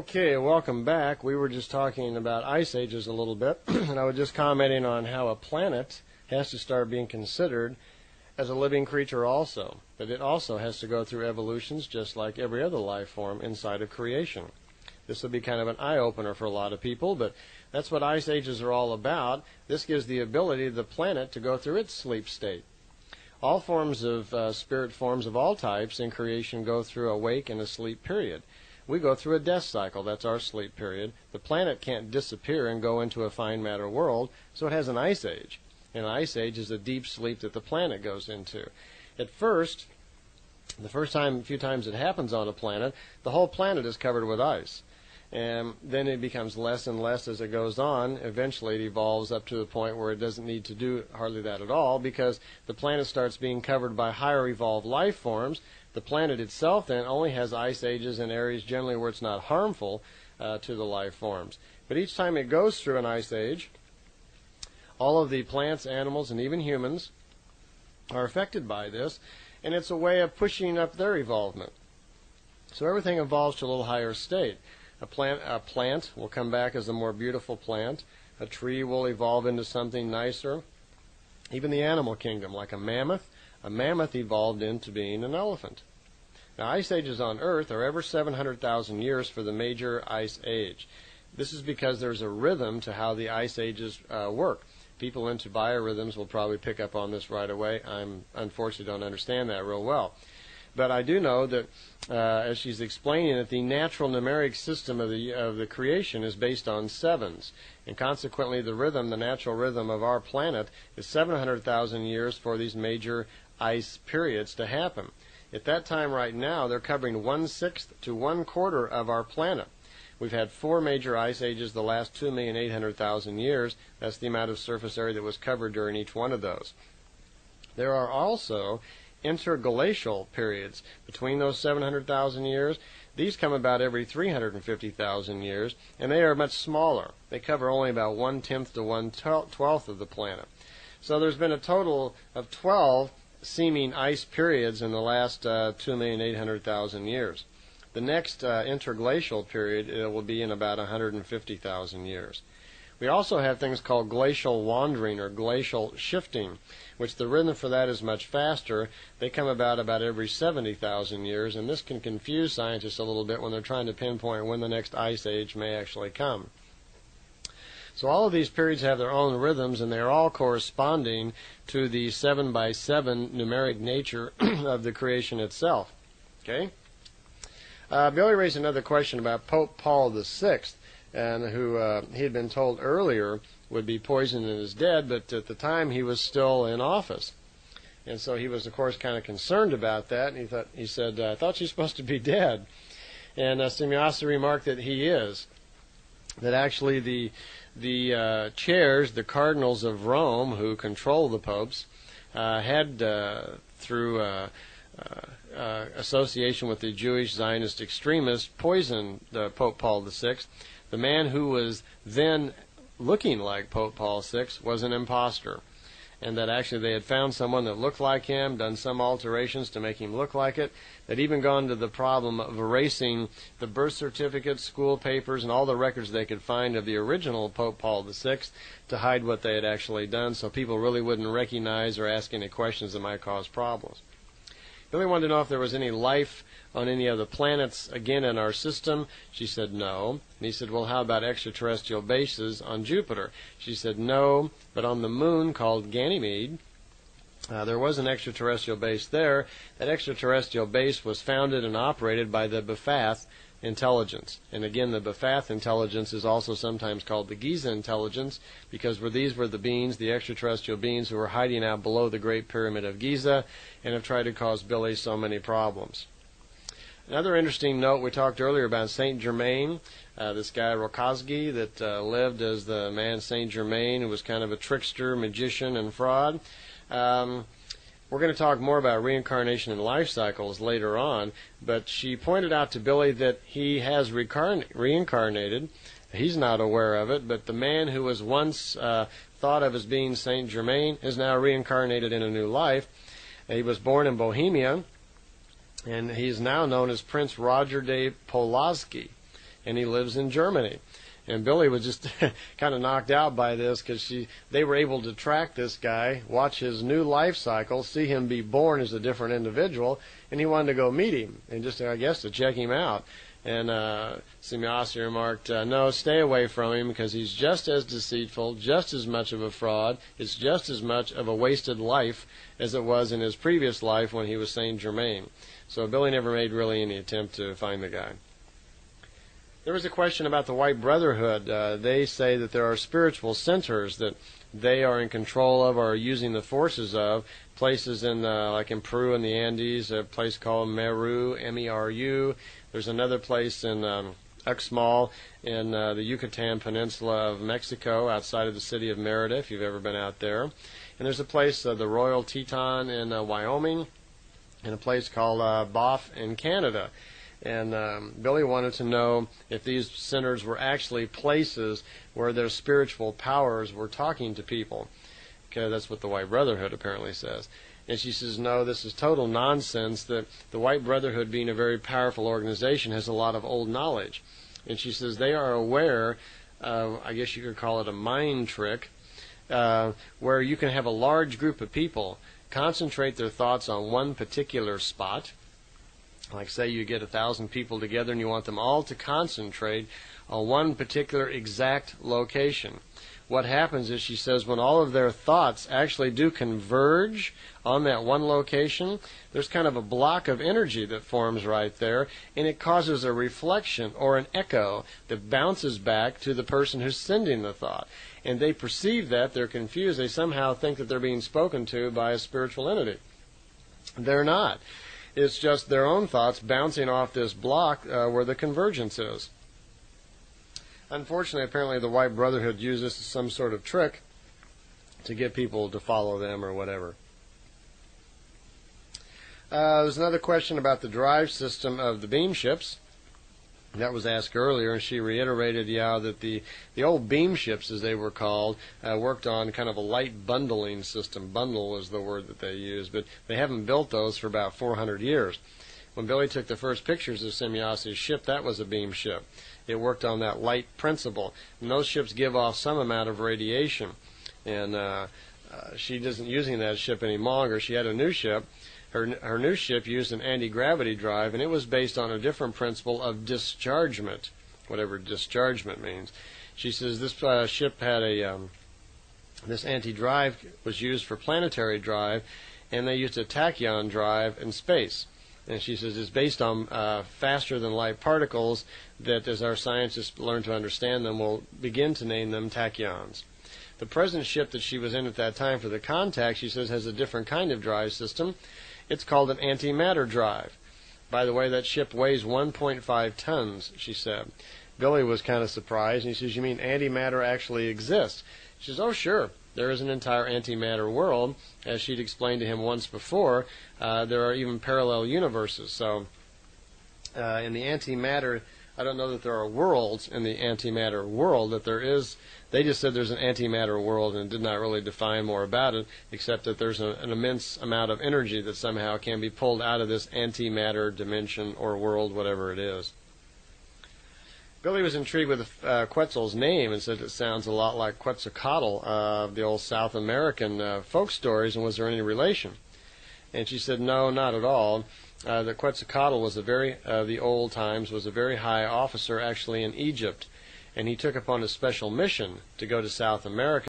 Okay, welcome back. We were just talking about ice ages a little bit, and I was just commenting on how a planet has to start being considered as a living creature also. But it also has to go through evolutions just like every other life form inside of creation. This will be kind of an eye-opener for a lot of people, but that's what ice ages are all about. This gives the ability of the planet to go through its sleep state. All forms of spirit forms of all types in creation go through a wake and a sleep period. We go through a death cycle. That's our sleep period. The planet can't disappear and go into a fine matter world, so it has an ice age. And an ice age is a deep sleep that the planet goes into. At first, the few times it happens on a planet, the whole planet is covered with ice. And then it becomes less and less as it goes on. Eventually it evolves up to the point where it doesn't need to do hardly that at all, because the planet starts being covered by higher evolved life forms. The planet itself then only has ice ages in areas generally where it's not harmful to the life forms. But each time it goes through an ice age, all of the plants, animals, and even humans are affected by this, and it's a way of pushing up their evolvement. So everything evolves to a little higher state. A plant will come back as a more beautiful plant. A tree will evolve into something nicer. Even the animal kingdom, like a mammoth evolved into being an elephant. Now, ice ages on Earth are every 700,000 years for the major ice age. This is because there's a rhythm to how the ice ages work. People into biorhythms will probably pick up on this right away. I unfortunately don't understand that real well. But I do know that, as she's explaining it, the natural numeric system of the creation is based on sevens. And consequently, the natural rhythm of our planet is 700,000 years for these major ice periods to happen. At that time right now, they're covering 1/6 to 1/4 of our planet. We've had 4 major ice ages the last 2,800,000 years. That's the amount of surface area that was covered during each one of those. There are also interglacial periods between those 700,000 years. These come about every 350,000 years, and they are much smaller. They cover only about 1/10 to 1/12 of the planet. So there's been a total of 12 seeming ice periods in the last 2,800,000 years. The next interglacial period will be in about 150,000 years. We also have things called glacial wandering or glacial shifting, which the rhythm for that is much faster. They come about every 70,000 years, and this can confuse scientists a little bit when they're trying to pinpoint when the next ice age may actually come. So all of these periods have their own rhythms, and they're all corresponding to the 7x7 numeric nature of the creation itself. Okay? Billy raised another question about Pope Paul VI, and who he had been told earlier would be poisoned and is dead, but at the time he was still in office. And so he was, of course, kind of concerned about that, and he said, I thought she's supposed to be dead. And Semiosa remarked that he is. That actually the chairs, the cardinals of Rome, who control the popes, had, through association with the Jewish Zionist extremists, poisoned Pope Paul VI. The man who was then looking like Pope Paul VI was an imposter, and that actually they had found someone that looked like him, done some alterations to make him look like it. They'd even gone to the problem of erasing the birth certificates, school papers, and all the records they could find of the original Pope Paul VI to hide what they had actually done, so people really wouldn't recognize or ask any questions that might cause problems. Billy wanted to know if there was any life on any of the planets again in our system. She said no. And he said, well, how about extraterrestrial bases on Jupiter? She said no, but on the moon called Ganymede, there was an extraterrestrial base there. That extraterrestrial base was founded and operated by the B'Phath intelligence. And again, the B'Phath intelligence is also sometimes called the Giza intelligence, because these were the beings, the extraterrestrial beings, who were hiding out below the Great Pyramid of Giza and have tried to cause Billy so many problems. Another interesting note, we talked earlier about Saint Germain, this guy Rokosky that lived as the man Saint Germain, who was kind of a trickster, magician, and fraud. We're going to talk more about reincarnation and life cycles later on, but she pointed out to Billy that he has reincarnated. He's not aware of it, but the man who was once thought of as being Saint Germain is now reincarnated in a new life. He was born in Bohemia, and he's now known as Prince Roger de Pulaski. and he lives in Germany. And Billy was just kind of knocked out by this because they were able to track this guy, watch his new life cycle, see him be born as a different individual, and he wanted to go meet him and just, I guess, to check him out. And Semyosi remarked, no, stay away from him because he's just as deceitful, just as much of a fraud. It's just as much of a wasted life as it was in his previous life when he was Saint Germain. So Billy never made really any attempt to find the guy. There was a question about the White Brotherhood. They say that there are spiritual centers that they are in control of or are using the forces of. Places in, like in Peru in the Andes, a place called Meru, M-E-R-U. There's another place in Uxmal in the Yucatan Peninsula of Mexico, outside of the city of Merida, if you've ever been out there. And there's a place, the Royal Teton in Wyoming, and a place called Banff in Canada. And Billy wanted to know if these centers were actually places where their spiritual powers were talking to people. Okay, that's what the White Brotherhood apparently says. And she says, no, this is total nonsense, that the White Brotherhood, being a very powerful organization, has a lot of old knowledge. And she says they are aware of, I guess you could call it a mind trick, where you can have a large group of people concentrate their thoughts on one particular spot. Like, say you get 1,000 people together and you want them all to concentrate on one particular exact location. What happens is, she says, when all of their thoughts actually do converge on that one location, there's kind of a block of energy that forms right there, and it causes a reflection or an echo that bounces back to the person who's sending the thought. And they perceive that, they're confused, they somehow think that they're being spoken to by a spiritual entity. They're not. It's just their own thoughts bouncing off this block where the convergence is. Unfortunately, apparently the White Brotherhood uses this as some sort of trick to get people to follow them or whatever. There's another question about the drive system of the beam ships. That was asked earlier, and she reiterated, that the old beam ships, as they were called, worked on kind of a light bundling system. Bundle was the word that they used, but they haven't built those for about 400 years. When Billy took the first pictures of Semyosi's ship, that was a beam ship. It worked on that light principle, and those ships give off some amount of radiation. And she isn't using that ship any longer. She had a new ship. Her new ship used an anti-gravity drive, and it was based on a different principle of dischargement, whatever dischargement means. She says this ship had this anti-drive was used for planetary drive, and they used a tachyon drive in space. And she says it's based on faster-than-light particles that, as our scientists learn to understand them, will begin to name them tachyons. The present ship that she was in at that time for the contact, she says, has a different kind of drive system. It's called an antimatter drive. By the way, that ship weighs 1.5 tons, she said. Billy was kind of surprised, and he says, you mean antimatter actually exists? She says, oh, sure. There is an entire antimatter world. As she'd explained to him once before, there are even parallel universes. So in the antimatter, I don't know that there are worlds in the antimatter world, that there is. They just said there's an antimatter world and did not really define more about it, except that there's an immense amount of energy that somehow can be pulled out of this antimatter dimension or world, whatever it is. Billy was intrigued with Quetzal's name and said it sounds a lot like Quetzalcoatl of the old South American folk stories, and was there any relation? And she said, no, not at all. That Quetzalcoatl was the old times, was a very high officer actually in Egypt, and he took upon a special mission to go to South America